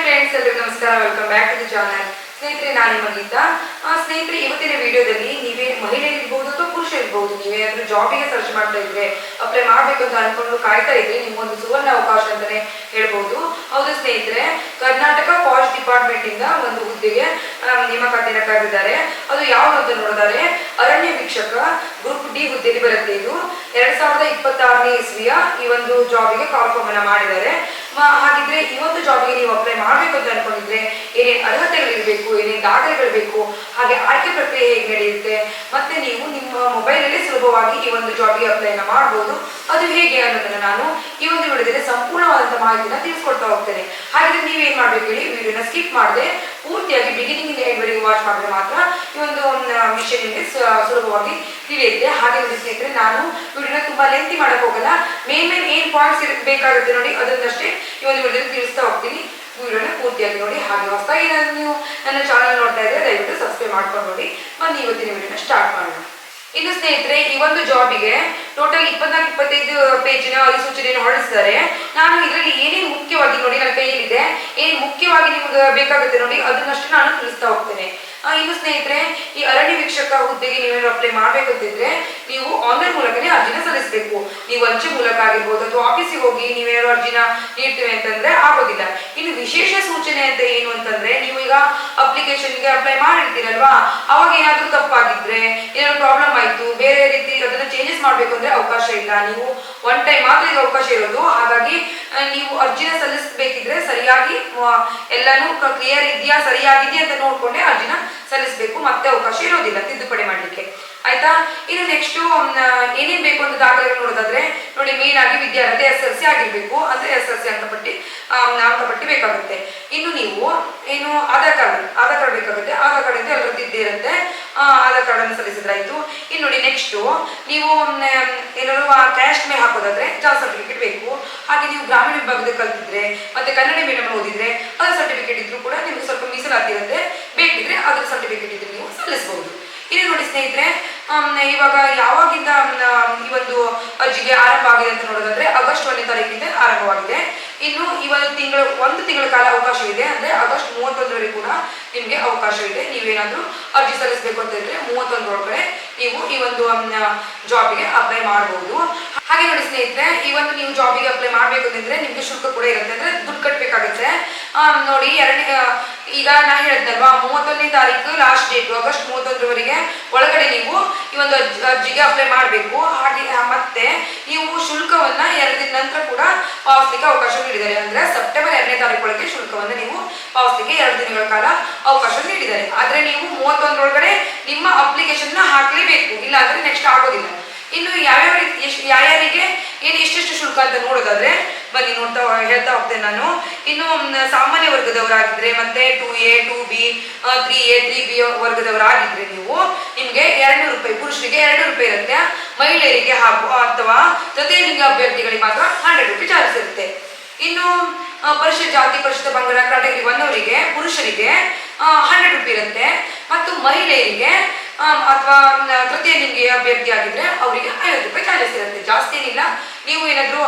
Friends, ಎಲ್ಲರಿಗೂ ನಮಸ್ಕಾರ. Welcome back to the channel. ಸ್ನೇಹಿತರೆ, ನಾನು ನಿಮ್ಮ ಗೀತಾ. ಸ್ನೇಹಿತರೆ, ಇವತ್ತಿನ ವಿಡಿಯೋದಲ್ಲಿ ನೀವೇ ಮಹಿಳೆ ಇರ್ಬೋದು ಅಥವಾ ಪುರುಷ ಇರ್ಬೋದು, ನೀವೇನಾದ್ರೂ ಜಾಬಿಗೆ ಸರ್ಚ್ ಮಾಡ್ತಾ ಇದ್ರೆ, ಅಪ್ಲೈ ಮಾಡ್ಬೇಕು ಅಂತ ಅನ್ಕೊಂಡು ಕಾಯ್ತಾ ಇದ್ರೆ, ನಿಮ್ಗೊಂದು ಸುವರ್ಣ ಅವಕಾಶ ಅಂತಾನೆ ಹೇಳ್ಬಹುದು. ಹೌದು ಸ್ನೇಹಿತರೆ, ಕರ್ನಾಟಕ ಫಾರೆಸ್ಟ್ ಡಿಪಾರ್ಟ್ಮೆಂಟ್ ಇಂದ ಒಂದು ಹುದ್ದೆಗೆ ನೇಮಕಾತಿಯನ್ನು ಕರೆದಿದ್ದಾರೆ. ಅದು ಯಾವುದು ಅಂತ ನೋಡಿದರೆ ಅರಣ್ಯ ವೀಕ್ಷಕ ಗ್ರೂಪ್ ಡಿ ಹುದ್ದೆಯಲ್ಲಿ ಬರುತ್ತೆ. ಇದು 2026ನೇ ಇಸ್ವಿಯ ಈ ಒಂದು ಜಾಬಿಗೆ ಕಾಲ್ ಫಾರ್ಮ್ ಅನ್ನ ಮಾಡಿದ್ದಾರೆ. ಹಾಗಿದ್ರೆ ಈ ಒಂದು ಜಾಬಿಗೆ ನೀವು ಅಪ್ಲೈ ಮಾಡ್ಬೇಕು ಅಂತ ಅನ್ಕೊಂಡಿದ್ರೆ ಏನೇನು ಅರ್ಹತೆಗಳಿರ್ಬೇಕು, ಏನೇನು ದಾಖಲೆಗಳು ಬೇಕು, ಹಾಗೆ ಆಯ್ಕೆ ಪ್ರಕ್ರಿಯೆ ಹೇಗೆ ನಡೆಯುತ್ತೆ, ಮತ್ತೆ ನೀವು ನಿಮ್ಮ ಮೊಬೈಲಲ್ಲಿ ಸುಲಭವಾಗಿ ಈ ಒಂದು ಜಾಬಿಗೆ ಅಪ್ಲೈನ ಮಾಡಬಹುದು. ಅದು ಹೇಗೆ ಅನ್ನೋದನ್ನ ನಾನು ಈ ಒಂದು ವಿಡಿಯೋದಲ್ಲಿ ಸಂಪೂರ್ಣವಾದಂತಹ ಮಾಹಿತಿನ ತಿಳಿಸ್ಕೊಡ್ತಾ ಹೋಗ್ತೇನೆ. ಹಾಗಿದ್ರೆ ನೀವೇನ್ ಮಾಡ್ಬೇಕು ಹೇಳಿ, ವಿಡಿಯೋನ ಸ್ಕಿಪ್ ಮಾಡದೆ ಪೂರ್ತಿಯಾಗಿ ಬಿಗಿನಿಂಗ್ ಇಂದ ಎಂಡ್ ವರೆಗೂ ವಾಚ್ ಮಾಡಿದ್ರೆ ಮಾತ್ರ ಈ ಒಂದು ವಿಷಯ ನಿಮಗೆ ಸುಲಭವಾಗಿ ತಿಳಿಯುತ್ತೆ. ಹಾಗೆ ಸ್ನೇಹಿತರೆ, ನಾನು ವಿಡಿಯೋನ ತುಂಬಾ ಲೆಂತಿ ಮಾಡಕ್ ಹೋಗಲ್ಲ. ಮೇನ್ ಏನ್ ಪಾಯಿಂಟ್ಸ್ ಬೇಕಾಗುತ್ತೆ ನೋಡಿ, ಅದನ್ನಷ್ಟೇ ಈ ಒಂದು ವಿಡಿಯೋದಲ್ಲಿ ತಿಳಿಸ್ತಾ ಹೋಗ್ತೀನಿ. ವಿಡಿಯೋನ ಪೂರ್ತಿಯಾಗಿ ನೋಡಿ. ಹಾಗೆ ಹೊಸದಾಗಿ ನೀವು ನನ್ನ ಚಾನಲ್ ನೋಡ್ತಾ ಇದ್ರೆ ದಯವಿಟ್ಟು ಸಬ್ಸ್ಕ್ರೈಬ್ ಮಾಡ್ಕೊಂಡು ನೋಡಿ. ಬನ್ನಿ ಇವತ್ತಿನ ವಿಡಿಯೋನ ಸ್ಟಾರ್ಟ್ ಮಾಡೋಣ. ಇನ್ನು ಸ್ನೇಹಿತರೆ, ಈ ಒಂದು ಜಾಬಿಗೆ ಟೋಟಲ್ 24-25 ಪೇಜಿನ ಅಧಿಸೂಚನೆಯನ್ನು ಹೊರಡಿಸಿದ್ದಾರೆ. ನಾನು ಇದರಲ್ಲಿ ಏನೇನು ಮುಖ್ಯವಾಗಿ ನೋಡಿ, ನನ್ನ ಕೈಯಲ್ಲಿದೆ, ಏನ್ ಮುಖ್ಯವಾಗಿ ನಿಮ್ಗೆ ಬೇಕಾಗುತ್ತೆ ನೋಡಿ, ಅದನ್ನಷ್ಟೇ ನಾನು ತಿಳಿಸ್ತಾ ಹೋಗ್ತೇನೆ. ಇನ್ನು ಸ್ನೇಹಿತರೆ, ಈ ಅರಣ್ಯ ವೀಕ್ಷಕ ಹುದ್ದೆಗೆ ನೀವೇನು ಅಪ್ಲೈ ಮಾಡ್ಬೇಕಂತಿದ್ರೆ ನೀವು ಆನ್ಲೈನ್ ಮೂಲಕನೇ ಅರ್ಜಿನ ಸಲ್ಲಿಸಬೇಕು. ನೀವು ಅಂಚೆ ಮೂಲಕ ಆಗಿರ್ಬೋದು ಅಥವಾ ಆಫೀಸಿಗೆ ಹೋಗಿ ನೀವೇನಾದ್ರು ಅರ್ಜಿನ ನೀಡ್ತೀವಿ ಅಂತಂದ್ರೆ ಆಗೋದಿಲ್ಲ. ಇನ್ನು ವಿಶೇಷ ಸೂಚನೆ ಅಂತ ಏನು ಅಂತಂದ್ರೆ, ನೀವು ಈಗ ಅಪ್ಲಿಕೇಶನ್ಗೆ ಅಪ್ಲೈ ಮಾಡಿರ್ತೀರಲ್ವಾ, ಅವಾಗ ಏನಾದ್ರೂ ತಪ್ಪಾಗಿದ್ರೆ, ಏನಾದ್ರು ಪ್ರಾಬ್ಲಮ್ ಆಯ್ತು, ಬೇರೆ ರೀತಿ ಅದನ್ನ ಚೇಂಜಸ್ ಮಾಡ್ಬೇಕು ಅಂದ್ರೆ ಅವಕಾಶ ಇಲ್ಲ. ನೀವು ಒನ್ ಟೈಮ್ ಮಾತ್ರ ಇದು ಅವಕಾಶ ಇರೋದು. ಹಾಗಾಗಿ ನೀವು ಅರ್ಜಿನ ಸಲ್ಲಿಸಬೇಕಿದ್ರೆ ಸರಿಯಾಗಿ ಎಲ್ಲಾನು ಕ್ಲಿಯರ್ ಇದೆಯಾ, ಸರಿಯಾಗಿದೆಯಾ ಅಂತ ನೋಡ್ಕೊಂಡೆ ಅರ್ಜಿನ ಸಲ್ಲಿಸಬೇಕು. ಮತ್ತೆ ಅವಕಾಶ ಇರೋದಿಲ್ಲ ತಿದ್ದುಪಡಿ ಮಾಡ್ಲಿಕ್ಕೆ, ಆಯ್ತಾ. ಇನ್ನು ನೆಕ್ಸ್ಟ್ ಏನೇನ್ ಬೇಕು ಅಂತ ದಾಖಲೆಗಳು ನೋಡೋದಾದ್ರೆ ನೋಡಿ, ಮೇನ್ ಆಗಿ ವಿದ್ಯಾರ್ಥಿ SSLC ಆಗಿರ್ಬೇಕು. ಅಂದ್ರೆ SSLC ಅಂಕಪಟ್ಟಿ ಬೇಕಾಗುತ್ತೆ. ಇನ್ನು ನೀವು ಏನು ಆಧಾರ್ ಕಾರ್ಡ್ ಬೇಕಾಗುತ್ತೆ. ಆಧಾರ್ ಕಾರ್ಡ್ ಅಂತ ಎಲ್ಲರದ್ದು ಇದ್ದೇ ಇರುತ್ತೆ. ಆಧಾರ್ ಕಾರ್ಡ್ ಅನ್ನು ಸಲ್ಲಿಸಿದ್ರಾಯ್ತು. ಇನ್ನು ನೋಡಿ, ನೆಕ್ಸ್ಟ್ ನೀವು ಏನಾದ್ರು ಕ್ಯಾಸ್ಟ್ ಮೇಲೆ ಹಾಕೋದಾದ್ರೆ ಜಾಬ್ ಸರ್ಟಿಫಿಕೇಟ್ ಬೇಕು. ಹಾಗೆ ನೀವು ಗ್ರಾಮೀಣ ವಿಭಾಗದಲ್ಲಿ ಕಲ್ತಿದ್ರೆ ಮತ್ತೆ ಕನ್ನಡ ಮೀಡಿಯಂ ಓದಿದ್ರೆ ಅದ್ರ ಸರ್ಟಿಫಿಕೇಟ್ ಇದ್ರೂ ಕೂಡ ನಿಮ್ಗೆ ಸ್ವಲ್ಪ ಮೀಸಲಾತಿ ಇರುತ್ತೆ. ಬೇಕಿದ್ರೆ ಅದ್ರ ಸರ್ಟಿಫಿಕೇಟ್ ಇದ್ರೆ ನೀವು ಸಲ್ಲಿಸಬಹುದು. ಇಲ್ಲಿ ನೋಡಿ ಸ್ನೇಹಿತರೆ, ಇವಾಗ ಯಾವಾಗಿಂದ ಈ ಒಂದು ಅರ್ಜಿಗೆ ಆರಂಭ ಆಗಿದೆ ಅಂತ ನೋಡೋದಾದ್ರೆ ಆಗಸ್ಟ್ 1ನೇ ತಾರೀಕಿಂದ ಆರಂಭವಾಗಿದೆ. ಇನ್ನು ಈ ಒಂದು ತಿಂಗಳ ಕಾಲ ಅವಕಾಶ ಇದೆ. ಅಂದ್ರೆ ಆಗಸ್ಟ್ 31ರವರೆಗೂ ಕೂಡ ನಿಮ್ಗೆ ಅವಕಾಶ ಇದೆ. ನೀವೇನಾದ್ರೂ ಅರ್ಜಿ ಸಲ್ಲಿಸಬೇಕು ಅಂತ ಇದ್ರೆ 31ರೊಳಗಡೆ ನೀವು ಈ ಒಂದು ಜಾಬಿಗೆ ಅಪ್ಲೈ ಮಾಡಬಹುದು. ಹಾಗೆ ನೋಡಿ ಸ್ನೇಹಿತರೆ, ಈ ಒಂದು ನೀವು ಜಾಬಿಗೆ ಅಪ್ಲೈ ಮಾಡ್ಬೇಕು ಅಂತಂದ್ರೆ ನಿಮ್ಗೆ ಶುಲ್ಕ ಕೂಡ ಇರುತ್ತೆ. ಅಂದ್ರೆ ದುಡ್ಡು ಕಟ್ಟಬೇಕಾಗುತ್ತೆ ನೋಡಿ. ಈಗ ನಾ ಹೇಳಿದ್ನಲ್ವಾ, 31ನೇ ತಾರೀಕು ಲಾಸ್ಟ್ ಡೇಟ್. ಆಗಸ್ಟ್ 31ರವರೆಗೆ ಒಳಗಡೆ ನೀವು ಈ ಒಂದು ಅರ್ಜಿಗೆ ಅಪ್ಲೈ ಮಾಡಬೇಕು. ಹಾಗೆ ಮತ್ತೆ ನೀವು ಶುಲ್ಕವನ್ನ 2 ದಿನ ನಂತರ ಕೂಡ ಪಾವತಿಗೆ ಅವಕಾಶ ನೀಡಿದ್ದಾರೆ. ಅಂದ್ರೆ ಸೆಪ್ಟೆಂಬರ್ 2ನೇ ತಾರೀಕು ಶುಲ್ಕವನ್ನ ನೀವು ಪಾವತಿಗೆ 2 ದಿನಗಳ ಕಾಲ ಅವಕಾಶ ನೀಡಿದ್ದಾರೆ. ಆದ್ರೆ ನೀವು 31ರೊಳಗಡೆ ನಿಮ್ಮ ಅಪ್ಲಿಕೇಶನ್ ಹಾಕ್ಲೇಬೇಕು, ಇಲ್ಲ ಅಂದ್ರೆ ನೆಕ್ಸ್ಟ್ ಆಗೋದಿಲ್ಲ. ಇನ್ನು ಯಾರ್ಯಾರಿಗೆ ಏನು ಎಷ್ಟೆಷ್ಟು ಶುಲ್ಕ ಅಂತ ನೋಡೋದಾದ್ರೆ ಬನ್ನಿ ಹೇಳ್ತಾ ಹೋಗ್ತೇನೆ ನಾನು. ಇನ್ನು ಸಾಮಾನ್ಯ ವರ್ಗದವರಾಗಿದ್ರೆ ಮತ್ತೆ 2A 2B 3A 3B ವರ್ಗದವರಾಗಿದ್ರೆ ನಿಮ್ಗೆ 200 ರೂಪಾಯಿ, ಪುರುಷರಿಗೆ 200 ರೂಪಾಯಿ ಇರುತ್ತೆ. ಮಹಿಳೆಯರಿಗೆ ಹಾಗೂ ಅಥವಾ ತೃತೀಯ ಲಿಂಗ ಅಭ್ಯರ್ಥಿಗಳಿಗೆ ಮಾತ್ರ 100 ರೂಪಾಯಿ ಚಾರ್ಜ್ ಇರುತ್ತೆ. ಇನ್ನು ಪರಿಶಿಷ್ಟ ಜಾತಿ ಪರಿಶಿಷ್ಟ ಪಂಗಡ ಕ್ಯಾಟಗರಿ 1 ಅವರಿಗೆ ಪುರುಷರಿಗೆ 100 ರೂಪಾಯಿ ಇರುತ್ತೆ. ಮತ್ತು ಮಹಿಳೆಯರಿಗೆ ಅಥವಾ ತೃತೀಯ ಲಿಂಗಿ ಅಭ್ಯರ್ಥಿ ಆಗಿದ್ರೆ ಅವರಿಗೆ 50 ರೂಪಾಯಿ ಚಾರ್ಜಸ್ ಇರುತ್ತೆ. ಜಾಸ್ತಿ ಏನಿಲ್ಲ. ನೀವು ಏನಾದ್ರು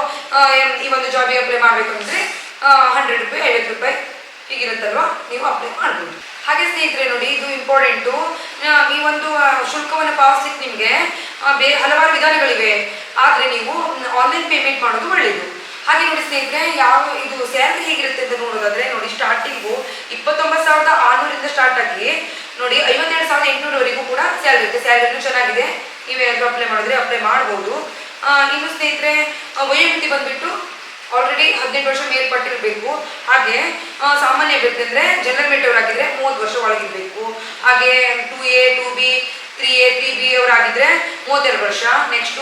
ಈ ಒಂದು ಜಾಬಿಗೆ ಅಪ್ಲೈ ಮಾಡ್ಬೇಕು ಅಂದ್ರೆ 100 ರೂಪಾಯಿ 50 ರೂಪಾಯಿ ಹೀಗಿರುತ್ತಲ್ವಾ, ನೀವು ಅಪ್ಲೈ ಮಾಡ್ಬೋದು. ಹಾಗೆ ಸ್ನೇಹಿತರೆ ನೋಡಿ, ಇದು ಇಂಪಾರ್ಟೆಂಟು. ಈ ಒಂದು ಶುಲ್ಕವನ್ನು ಪಾವತಿಸಲಿಕ್ಕೆ ನಿಮಗೆ ಹಲವಾರು ವಿಧಾನಗಳಿವೆ. ಆದ್ರೆ ನೀವು ಆನ್ಲೈನ್ ಪೇಮೆಂಟ್ ಮಾಡೋದು ಒಳ್ಳೆಯದು. ಹಾಗೆ ನೋಡಿ ಸ್ನೇಹಿತರೆ, ಇದು ಸ್ಯಾಲರಿ ಹೇಗಿರುತ್ತೆ ಅಂತ ನೋಡೋದಾದ್ರೆ ನೋಡಿ, ಸ್ಟಾರ್ಟಿಂಗು 29,600 ಸ್ಟಾರ್ಟ್ ಆಗಿ ನೋಡಿ 52,800ವರೆಗೂ ಕೂಡ ಸ್ಯಾಲರಿ ಇರುತ್ತೆ. ಸ್ಯಾಲರಿನೂ ಚೆನ್ನಾಗಿದೆ. ನೀವೇನಾದ್ರೂ ಅಪ್ಲೈ ಮಾಡಿದ್ರೆ ಅಪ್ಲೈ ಮಾಡಬಹುದು. ಇನ್ನು ಸ್ನೇಹಿತರೆ, ವಯೋಮಿತಿ ಬಂದ್ಬಿಟ್ಟು ಆಲ್ರೆಡಿ 18 ವರ್ಷ ಮೇಲ್ಪಟ್ಟಿರಬೇಕು. ಹಾಗೆ ಸಾಮಾನ್ಯ ಅಭ್ಯರ್ಥಿ ಅಂದ್ರೆ ಜನರಲ್ ಮೇಟರ್ ಆಗಿದ್ರೆ 30 ವರ್ಷ ಒಳಗಿರ್ಬೇಕು. ಹಾಗೆ 2A 2B 3A 3B ಅವರಾಗಿದ್ರೆ 32 ವರ್ಷ. ನೆಕ್ಸ್ಟ್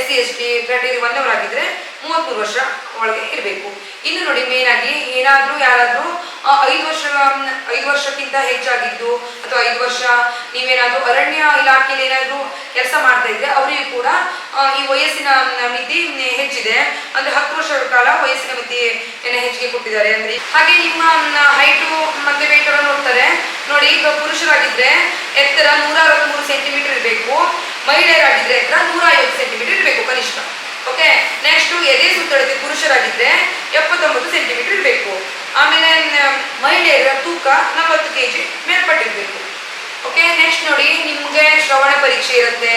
SC ST ಕ್ಯಾಟಗರಿ 1 ಅವರಾಗಿದ್ರೆ 33 ವರ್ಷ ಒಳಗೆ ಇರಬೇಕು. ಇನ್ನು ನೋಡಿ, ಮೇನ್ ಆಗಿ ಯಾರಾದ್ರೂ 5 ವರ್ಷಕ್ಕಿಂತ ಹೆಚ್ಚಾಗಿದ್ದು ಅಥವಾ 5 ವರ್ಷ ನೀವೇನಾದ್ರೂ ಅರಣ್ಯ ಇಲಾಖೆಯಲ್ಲಿ ಏನಾದ್ರೂ ಕೆಲಸ ಮಾಡ್ತಾ ಇದ್ರೆ ಅವರಿಗೂ ಕೂಡ ಈ ವಯಸ್ಸಿನ ಮಿತಿ ಹೆಚ್ಚಿದೆ. ಅಂದ್ರೆ 10 ವರ್ಷಗಳ ಕಾಲ ವಯಸ್ಸಿನ ಮಿತಿ ಹೆಚ್ಚಿಗೆ ಕೊಟ್ಟಿದ್ದಾರೆ. ಅಂದ್ರೆ ಹಾಗೆ ನಿಮ್ಮ ಹೈಟು ಮತ್ತೆ ವೇಟ್ ಅನ್ನು ನೋಡ್ತಾರೆ ನೋಡಿ. ಈಗ ಪುರುಷರಾಗಿದ್ರೆ ಎತ್ತರ 163 ಸೆಂಟಿಮೀಟರ್ ಇರಬೇಕು. ಮಹಿಳೆಯರಾಗಿದ್ರೆ ಎತ್ತರ 150 ಸೆಂಟಿಮೀಟರ್ ಇರಬೇಕು ಕನಿಷ್ಠ. ಓಕೆ. ನೆಕ್ಸ್ಟ್ ಎದೆ ಸುತ್ತಳತೆ ಪುರುಷರಾಗಿದ್ರೆ 79 ಸೆಂಟಿಮೀಟರ್ ಇರಬೇಕು. ಆಮೇಲೆ ಮಹಿಳೆಯರ ತೂಕ 40 kg ಮೇಲ್ಪಟ್ಟಿರ್ಬೇಕು. ಓಕೆ. ನೆಕ್ಸ್ಟ್ ನೋಡಿ, ನಿಮ್ಗೆ ಶ್ರವಣ ಪರೀಕ್ಷೆ ಇರುತ್ತೆ,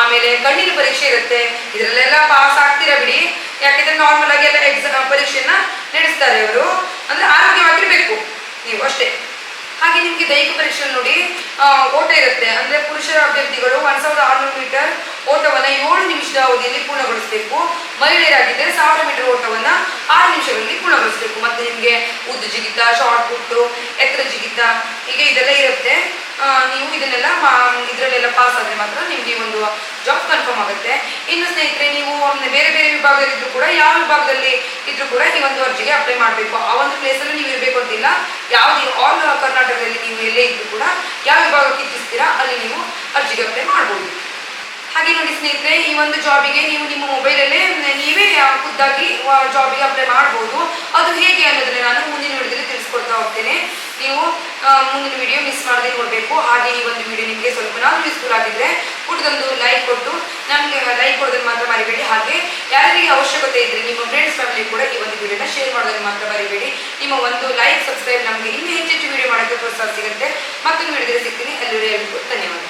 ಆಮೇಲೆ ಕಣ್ಣಿನ ಪರೀಕ್ಷೆ ಇರುತ್ತೆ. ಇದರಲ್ಲೆಲ್ಲ ಪಾಸ್ ಆಗ್ತೀರಾ ಬಿಡಿ, ಯಾಕೆಂದ್ರೆ ನಾರ್ಮಲ್ ಆಗಿ ಎಲ್ಲ ಎಕ್ಸಾಮ್ ಪರೀಕ್ಷೆಯನ್ನ ನಡೆಸ್ತಾರೆ ಅವರು. ಅಂದ್ರೆ ಆರೋಗ್ಯವಾಗಿರ್ಬೇಕು ನೀವು ಅಷ್ಟೇ. ಹಾಗೆ ನಿಮ್ಗೆ ದೈಹಿಕ ಪರೀಕ್ಷೆ ನೋಡಿ ಓಟ ಇರುತ್ತೆ. ಅಂದ್ರೆ ಪುರುಷರ ಅಭ್ಯರ್ಥಿಗಳು 1600 ಮೀಟರ್ ಓಟವನ್ನ 7 ನಿಮಿಷದ ಅವಧಿಯಲ್ಲಿ ಪೂರ್ಣಗೊಳಿಸಬೇಕು. ಮಹಿಳೆಯರಾಗಿದ್ದರೆ 1000 ಮೀಟರ್ ಓಟವನ್ನ 6 ನಿಮಿಷಗಳಲ್ಲಿ ಪೂರ್ಣಗೊಳಿಸಬೇಕು. ಮತ್ತೆ ನಿಮ್ಗೆ ಉದ್ದ ಜಿಗಿತ, ಶಾರ್ಟ್ ಪುಟ್ಟು, ಎತ್ತರ ಜಿಗಿತ, ಹೀಗೆ ಇದೆಲ್ಲ ಇರುತ್ತೆ. ನೀವು ಇದರಲ್ಲೆಲ್ಲ ಪಾಸ್ ಆದ್ರೆ ಮಾತ್ರ ನಿಮ್ಗೆ ಒಂದು ಜಾಬ್ ಕನ್ಫರ್ಮ್ ಆಗುತ್ತೆ. ಇನ್ನು ಸ್ನೇಹಿತರೆ, ನೀವು ಬೇರೆ ಬೇರೆ ವಿಭಾಗದಲ್ಲಿದ್ರು ಕೂಡ, ಯಾವ ವಿಭಾಗದಲ್ಲಿ ಇದ್ರೂ ಕೂಡ ಈ ಒಂದು ಅರ್ಜಿಗೆ ಅಪ್ಲೈ ಮಾಡಬೇಕು. ಆ ಒಂದು ಪ್ಲೇಸಲ್ಲಿ ನೀವು ಇರಬೇಕು ಅಂತಿಲ್ಲ. ಯಾವ್ದು ಆಲ್ ಕರ್ನಾಟಕದಲ್ಲಿ ನೀವು ಎಲ್ಲೇ ಇದ್ರು ಕೂಡ ಯಾವ ವಿಭಾಗಕ್ಕೆ ಇಚ್ಛಿಸ್ತೀರಾ ಅಲ್ಲಿ ನೀವು ಅರ್ಜಿಗೆ ಅಪ್ಲೈ ಮಾಡ್ಬೋದು. ಹಾಗೆ ನೋಡಿ ಸ್ನೇಹಿತರೆ, ಈ ಒಂದು ಜಾಬಿಗೆ ನೀವು ನಿಮ್ಮ ಮೊಬೈಲಲ್ಲೇ ನೀವೇ ಖುದ್ದಾಗಿ ಜಾಬಿಗೆ ಅಪ್ಲೈ ಮಾಡ್ಬೋದು. ಅದು ಹೇಗೆ ಅನ್ನೋದನ್ನ ನಾನು ಮುಂದಿನ ವಿಡಿಯೋದಲ್ಲಿ ತಿಳಿಸ್ಕೊಡ್ತಾ ಹೋಗ್ತೇನೆ. ನೀವು ಮುಂದಿನ ವಿಡಿಯೋ ಮಿಸ್ ಮಾಡದೆ ನೋಡಬೇಕು. ಹಾಗೆ ಈ ಒಂದು ವಿಡಿಯೋ ನಿಮಗೆ ಸ್ವಲ್ಪನಾದ್ರೂ ಯೂಸ್ಫುಲ್ ಆಗಿದ್ರೆ ಪುಟ್ಟದೊಂದು ಲೈಕ್ ಕೊಟ್ಟು ನಮಗೆ ಲೈಕ್ ಕೊಡೋದನ್ನು ಮಾತ್ರ ಮರಿಬೇಡಿ. ಹಾಗೆ ಯಾರಿಗೆ ಅವಶ್ಯಕತೆ ಇದ್ರೆ ನಿಮ್ಮ ಫ್ರೆಂಡ್ಸ್ ಫ್ಯಾಮಿಲಿ ಕೂಡ ಈ ಒಂದು ವಿಡಿಯೋನ ಶೇರ್ ಮಾಡೋದನ್ನು ಮಾತ್ರ ಮರಿಬೇಡಿ. ನಿಮ್ಮ ಒಂದು ಲೈಕ್, ಸಬ್ಸ್ಕ್ರೈಬ್ ನಮಗೆ ಇನ್ನೂ ಹೆಚ್ಚೆಚ್ಚು ವಿಡಿಯೋ ಮಾಡೋಕ್ಕೆ ಪ್ರೋತ್ಸಾಹ ಸಿಗುತ್ತೆ. ಮತ್ತೊಂದು ವಿಡಿಯೋದಲ್ಲಿ ಸಿಗ್ತೀನಿ. ಎಲ್ಲರಿಗೂ ಧನ್ಯವಾದ.